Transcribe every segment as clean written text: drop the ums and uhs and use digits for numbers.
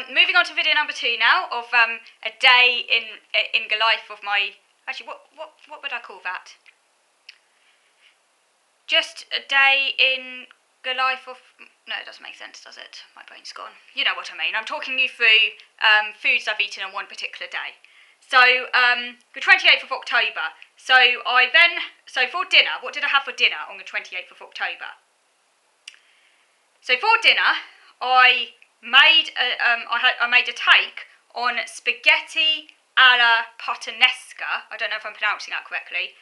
moving on to video number 2 now of a day in the life of my. Actually, what would I call that? Just a day in the life of. No, it doesn't make sense, does it? My brain's gone. You know what I mean. I'm talking you through foods I've eaten on one particular day. So the 28th of October. So for dinner, what did I have for dinner on the 28th of October? So for dinner, I made a take on spaghetti alla puttanesca. I don't know if I'm pronouncing that correctly.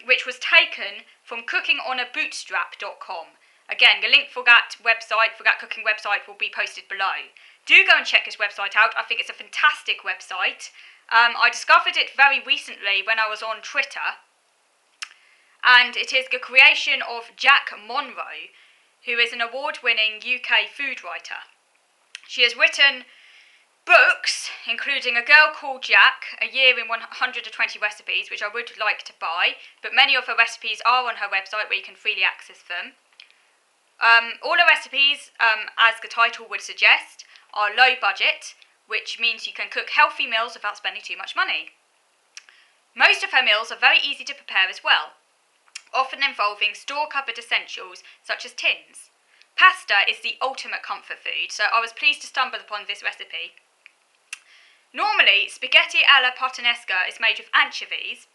Which was taken from cookingonabootstrap.com. Again, the link for that cooking website, will be posted below. Do go and check this website out. I think it's a fantastic website. I discovered it very recently when I was on Twitter, and it is the creation of Jack Monroe, who is an award-winning UK food writer. She has written books, including A Girl Called Jack, A Year in 120 Recipes, which I would like to buy, but many of her recipes are on her website where you can freely access them. All her recipes, as the title would suggest, are low budget, which means you can cook healthy meals without spending too much money. Most of her meals are very easy to prepare as well, often involving store-cupboard essentials such as tins. Pasta is the ultimate comfort food, so I was pleased to stumble upon this recipe. Normally, spaghetti alla puttanesca is made with anchovies,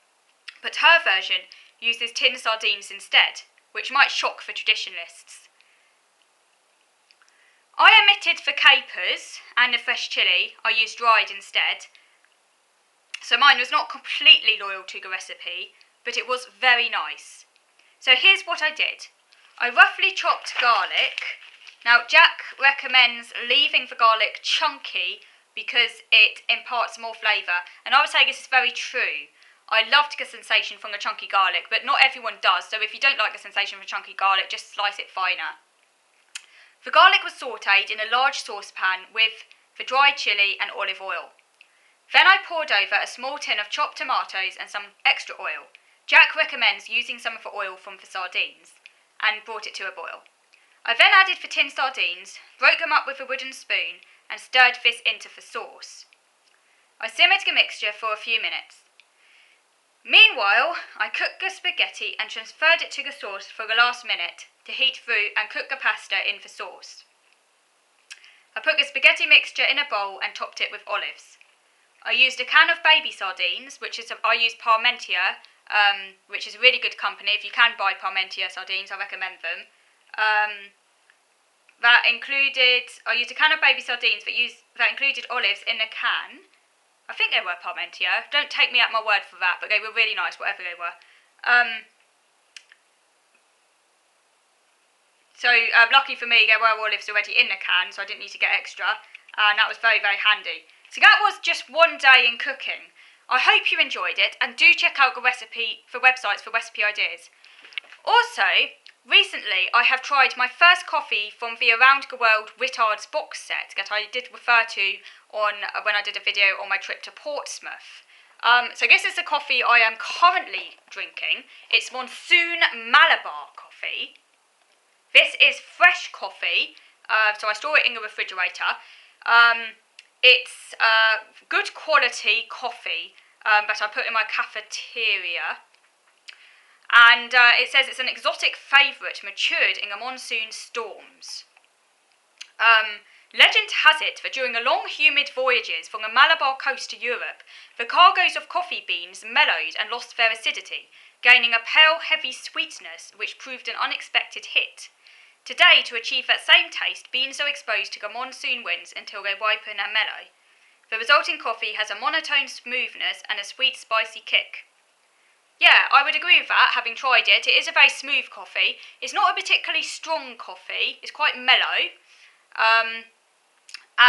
but her version uses tin sardines instead, which might shock the traditionalists. I omitted the capers and the fresh chilli. I used dried instead, so mine was not completely loyal to the recipe, but it was very nice. So here's what I did. I roughly chopped garlic. Now, Jack recommends leaving the garlic chunky because it imparts more flavour, and I would say this is very true. I loved the sensation from the chunky garlic, but not everyone does, so if you don't like the sensation from chunky garlic, just slice it finer. The garlic was sautéed in a large saucepan with the dried chilli and olive oil. Then I poured over a small tin of chopped tomatoes and some extra oil. Jack recommends using some of the oil from the sardines, and brought it to a boil. I then added the tin sardines, broke them up with a wooden spoon, and stirred this into the sauce. I simmered the mixture for a few minutes. Meanwhile, I cooked the spaghetti and transferred it to the sauce for the last minute to heat through and cook the pasta in the sauce. I put the spaghetti mixture in a bowl and topped it with olives. I used a can of baby sardines, I used Parmentia, which is a really good company. If you can buy Parmentia sardines, I recommend them. I used a can of baby sardines that included olives in a can. I think they were Parmentia. Don't take me at my word for that, but they were really nice, whatever they were. Lucky for me, there were olives already in the can, so I didn't need to get extra, and that was very, very handy. So that was just one day in cooking. I hope you enjoyed it, and do check out the websites for recipe ideas. Also, recently I have tried my first coffee from the Around the World Witards box set that I did refer to when I did a video on my trip to Portsmouth. So this is the coffee I am currently drinking. It's Monsoon Malabar coffee. This is fresh coffee, so I store it in the refrigerator. It's good quality coffee that I put in my cafeteria. And it says it's an exotic favourite matured in the monsoon storms. Legend has it that during the long humid voyages from the Malabar coast to Europe, the cargoes of coffee beans mellowed and lost their acidity, gaining a pale, heavy sweetness which proved an unexpected hit. Today, to achieve that same taste, beans are exposed to the monsoon winds until they ripen and mellow. The resulting coffee has a monotone smoothness and a sweet, spicy kick. Yeah, I would agree with that, having tried it. It is a very smooth coffee. It's not a particularly strong coffee. It's quite mellow. So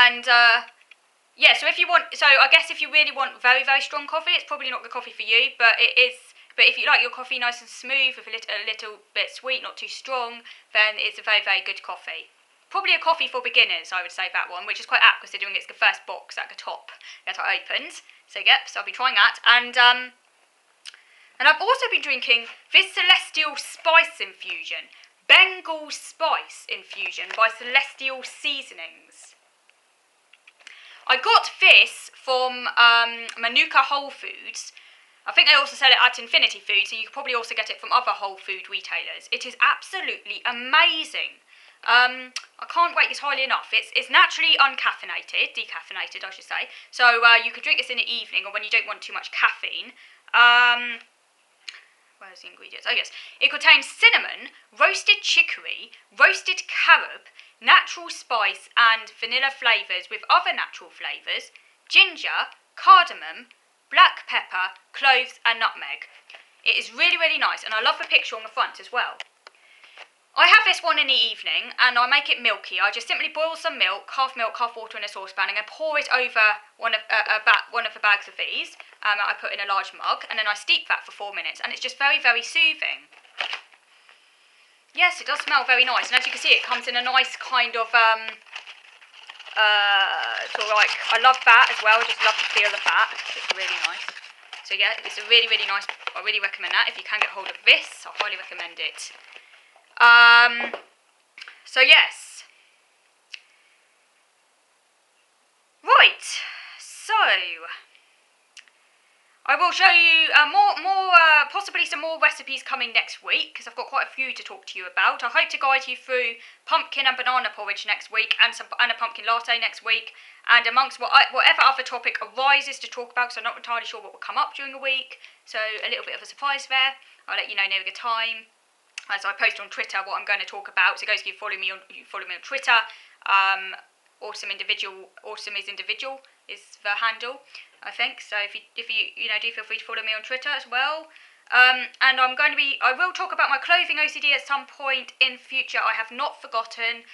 I guess if you really want very, very strong coffee, it's probably not the coffee for you, but if you like your coffee nice and smooth, with a little bit sweet, not too strong, then it's a very, very good coffee. Probably a coffee for beginners, I would say, that one, which is quite apt considering it's the first box at the top that I opened. So I'll be trying that. And I've also been drinking this Celestial Spice Infusion, Bengal Spice Infusion by Celestial Seasonings. I got this from Manuka Whole Foods. I think they also sell it at Infinity Foods, and you can probably also get it from other whole food retailers. It is absolutely amazing. I can't rate this highly enough. It's naturally decaffeinated, I should say. So you could drink this in the evening or when you don't want too much caffeine. Where's the ingredients? Oh yes, it contains cinnamon, roasted chicory, roasted carob, natural spice and vanilla flavours with other natural flavours, ginger, cardamom, black pepper, cloves and nutmeg. It is really, really nice, and I love the picture on the front as well. I have this one in the evening, and I make it milky. I just simply boil some milk, half water in a saucepan, and then pour it over one of the bags of these that I put in a large mug, and then I steep that for 4 minutes, and it's just very, very soothing. Yes, it does smell very nice, and as you can see, it comes in a nice kind of, sort of like, I love that as well. I just love the feel of that. It's really nice. So yeah, it's a really, really nice, I really recommend that. If you can get hold of this, I highly recommend it. So yes. Right, so I will show you possibly some more recipes coming next week, because I've got quite a few to talk to you about. I hope to guide you through pumpkin and banana porridge next week, and a pumpkin latte next week, and amongst whatever other topic arises to talk about, because I'm not entirely sure what will come up during the week, so a little bit of a surprise there. I'll let you know near the time. As I post on Twitter what I'm going to talk about, so go you follow me on Twitter. Awesome is individual is the handle, I think. So if you do feel free to follow me on Twitter as well. And I will talk about my clothing OCD at some point in future. I have not forgotten.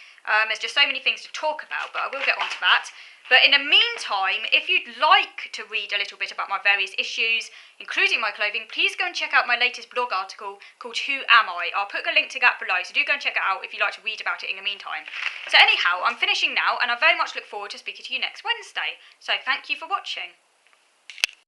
There's just so many things to talk about, but I will get onto that. But in the meantime, if you'd like to read a little bit about my various issues, including my clothing, please go and check out my latest blog article called Who Am I? I'll put a link to that below, so do go and check it out if you'd like to read about it in the meantime. So anyhow, I'm finishing now, and I very much look forward to speaking to you next Wednesday. So thank you for watching.